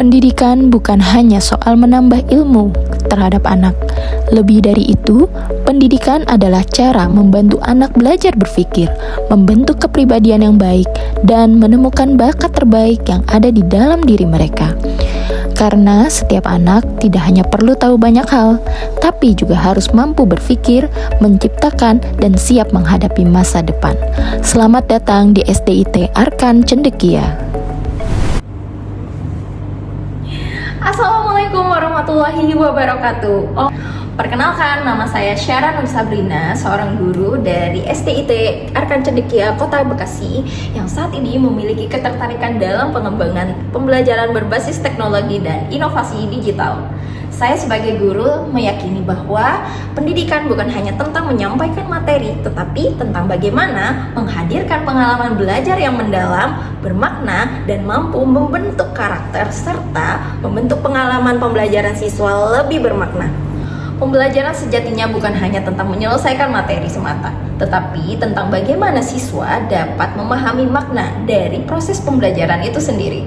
Pendidikan bukan hanya soal menambah ilmu terhadap anak. Lebih dari itu, pendidikan adalah cara membantu anak belajar berpikir, membentuk kepribadian yang baik, dan menemukan bakat terbaik yang ada di dalam diri mereka. Karena setiap anak tidak hanya perlu tahu banyak hal, tapi juga harus mampu berpikir, menciptakan, dan siap menghadapi masa depan. Selamat datang di SDIT Arkan Cendekia. Assalamualaikum warahmatullahi wabarakatuh. Perkenalkan, nama saya Syara Nur Sabrina, seorang guru dari SDIT Arkan Cendekia Kota Bekasi yang saat ini memiliki ketertarikan dalam pengembangan pembelajaran berbasis teknologi dan inovasi digital. Saya sebagai guru meyakini bahwa pendidikan bukan hanya tentang menyampaikan materi, tetapi tentang bagaimana menghadirkan pengalaman belajar yang mendalam, bermakna, dan mampu membentuk karakter serta membentuk pengalaman pembelajaran siswa lebih bermakna. Pembelajaran sejatinya bukan hanya tentang menyelesaikan materi semata, tetapi tentang bagaimana siswa dapat memahami makna dari proses pembelajaran itu sendiri.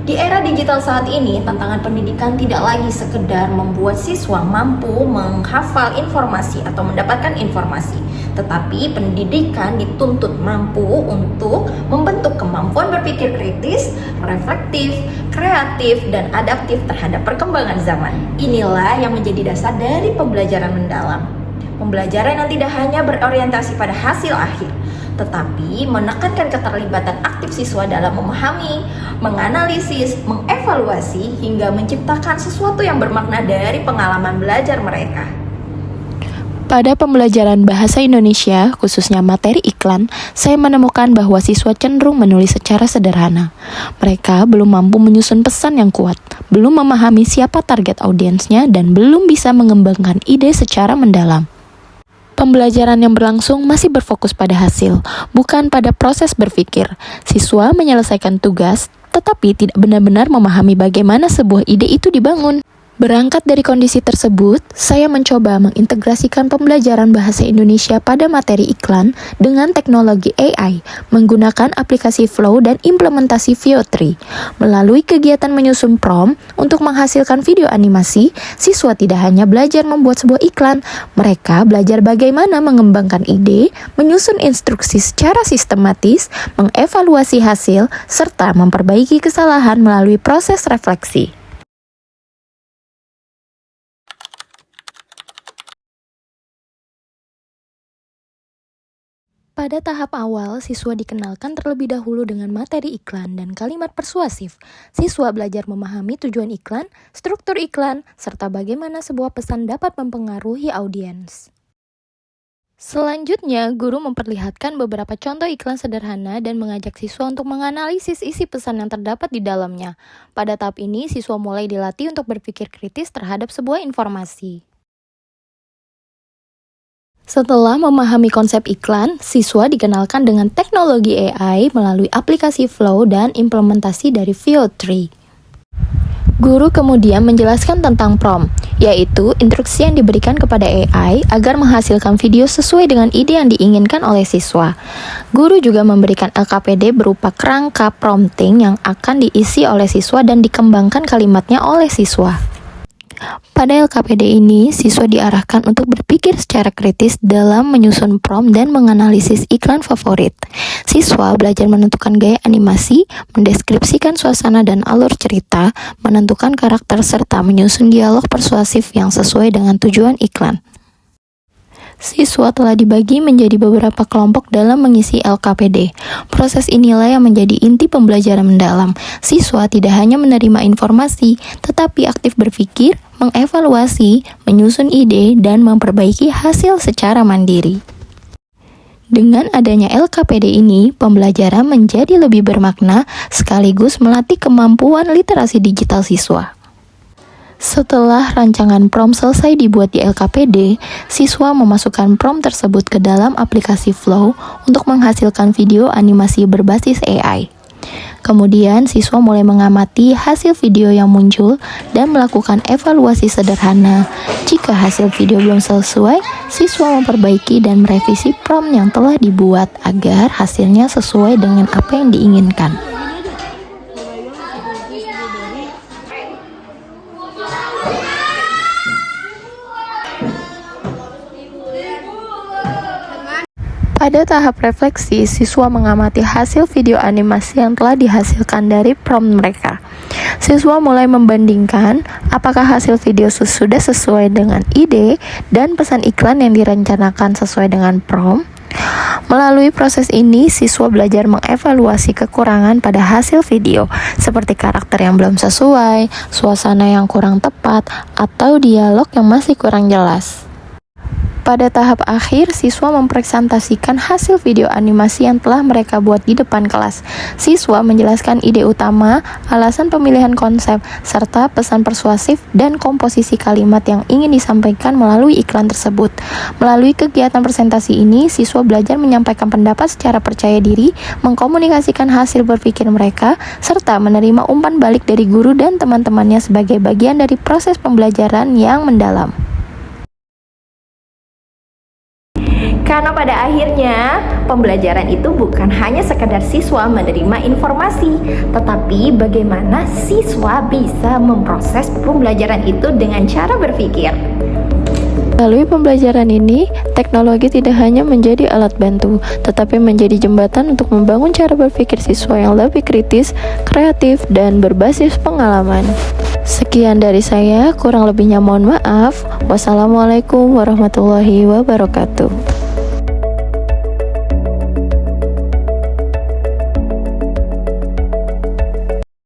Di era digital saat ini, tantangan pendidikan tidak lagi sekedar membuat siswa mampu menghafal informasi atau mendapatkan informasi, tetapi pendidikan dituntut mampu untuk membentuk kemampuan berpikir kritis, reflektif, kreatif, dan adaptif terhadap perkembangan zaman. Inilah yang menjadi dasar dari pembelajaran mendalam. Pembelajaran yang tidak hanya berorientasi pada hasil akhir, tetapi menekankan keterlibatan aktif siswa dalam memahami, menganalisis, mengevaluasi, hingga menciptakan sesuatu yang bermakna dari pengalaman belajar mereka. Pada pembelajaran bahasa Indonesia, khususnya materi iklan, saya menemukan bahwa siswa cenderung menulis secara sederhana. Mereka belum mampu menyusun pesan yang kuat, belum memahami siapa target audiensnya, dan belum bisa mengembangkan ide secara mendalam. Pembelajaran yang berlangsung masih berfokus pada hasil, bukan pada proses berpikir. Siswa menyelesaikan tugas, tetapi tidak benar-benar memahami bagaimana sebuah ide itu dibangun. Berangkat dari kondisi tersebut, saya mencoba mengintegrasikan pembelajaran bahasa Indonesia pada materi iklan dengan teknologi AI, menggunakan aplikasi Flow dan implementasi VO3. Melalui kegiatan menyusun prompt untuk menghasilkan video animasi, siswa tidak hanya belajar membuat sebuah iklan, mereka belajar bagaimana mengembangkan ide, menyusun instruksi secara sistematis, mengevaluasi hasil, serta memperbaiki kesalahan melalui proses refleksi. Pada tahap awal, siswa dikenalkan terlebih dahulu dengan materi iklan dan kalimat persuasif. Siswa belajar memahami tujuan iklan, struktur iklan, serta bagaimana sebuah pesan dapat mempengaruhi audiens. Selanjutnya, guru memperlihatkan beberapa contoh iklan sederhana dan mengajak siswa untuk menganalisis isi pesan yang terdapat di dalamnya. Pada tahap ini, siswa mulai dilatih untuk berpikir kritis terhadap sebuah informasi. Setelah memahami konsep iklan, siswa dikenalkan dengan teknologi AI melalui aplikasi Flow dan implementasi dari VO3. Guru kemudian menjelaskan tentang prompt, yaitu instruksi yang diberikan kepada AI agar menghasilkan video sesuai dengan ide yang diinginkan oleh siswa. Guru juga memberikan LKPD berupa kerangka prompting yang akan diisi oleh siswa dan dikembangkan kalimatnya oleh siswa. Pada LKPD ini, siswa diarahkan untuk berpikir secara kritis dalam menyusun prompt dan menganalisis iklan favorit. Siswa belajar menentukan gaya animasi, mendeskripsikan suasana dan alur cerita, menentukan karakter, serta menyusun dialog persuasif yang sesuai dengan tujuan iklan. Siswa telah dibagi menjadi beberapa kelompok dalam mengisi LKPD. Proses inilah yang menjadi inti pembelajaran mendalam. Siswa tidak hanya menerima informasi, tetapi aktif berpikir, mengevaluasi, menyusun ide, dan memperbaiki hasil secara mandiri. Dengan adanya LKPD ini, pembelajaran menjadi lebih bermakna sekaligus melatih kemampuan literasi digital siswa. Setelah rancangan prompt selesai dibuat di LKPD, siswa memasukkan prompt tersebut ke dalam aplikasi Flow untuk menghasilkan video animasi berbasis AI. Kemudian, siswa mulai mengamati hasil video yang muncul dan melakukan evaluasi sederhana. Jika hasil video belum sesuai, siswa memperbaiki dan merevisi prompt yang telah dibuat agar hasilnya sesuai dengan apa yang diinginkan. Pada tahap refleksi, siswa mengamati hasil video animasi yang telah dihasilkan dari prompt mereka. Siswa mulai membandingkan apakah hasil video sudah sesuai dengan ide dan pesan iklan yang direncanakan sesuai dengan prompt. Melalui proses ini, siswa belajar mengevaluasi kekurangan pada hasil video, seperti karakter yang belum sesuai, suasana yang kurang tepat, atau dialog yang masih kurang jelas. Pada tahap akhir, siswa mempresentasikan hasil video animasi yang telah mereka buat di depan kelas. Siswa menjelaskan ide utama, alasan pemilihan konsep, serta pesan persuasif dan komposisi kalimat yang ingin disampaikan melalui iklan tersebut. Melalui kegiatan presentasi ini, siswa belajar menyampaikan pendapat secara percaya diri, mengkomunikasikan hasil berpikir mereka, serta menerima umpan balik dari guru dan teman-temannya sebagai bagian dari proses pembelajaran yang mendalam. Karena pada akhirnya pembelajaran itu bukan hanya sekadar siswa menerima informasi, tetapi bagaimana siswa bisa memproses pembelajaran itu dengan cara berpikir. Melalui pembelajaran ini, teknologi tidak hanya menjadi alat bantu, tetapi menjadi jembatan untuk membangun cara berpikir siswa yang lebih kritis, kreatif, dan berbasis pengalaman. Sekian dari saya, kurang lebihnya mohon maaf. Wassalamualaikum warahmatullahi wabarakatuh.